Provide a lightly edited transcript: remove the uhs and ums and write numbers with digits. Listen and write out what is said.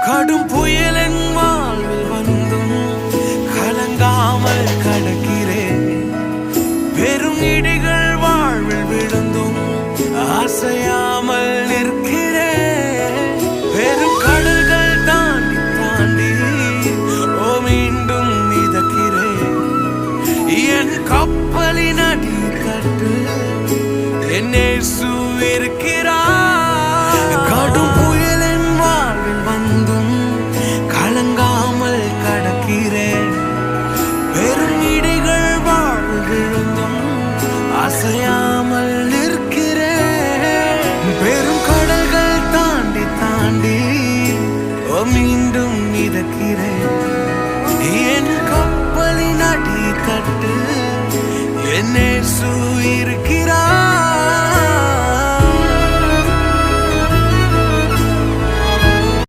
கடும் புயலின் வாழ்வில் வந்தும் கலங்காமல் கடக்கிறேன். பெரும் இடிகள் வாழ்வில் விழுந்தும் அசையாமல் நிற்கிறேன். பெரும் கடல்கள் தாண்டி தாண்டி மீண்டும் மிதக்கிறேன். என் கப்பலின் அடி தட்டு என் இயேசு இருக்கிறார். கடும் புயலின் வாழ்வில் வந்தும் கலங்காமல் கடக்கிறேன். பெரும் இடிகள் வாழ்வில் விழுந்தும் அசையாமல் நிற்கிறேன். பெரும் கடல்கள் தாண்டி தாண்டி மீண்டும் மிதக்கிறேன். என் கப்பலின் அடி தட்டு என் இயேசு இருக்கிறார்.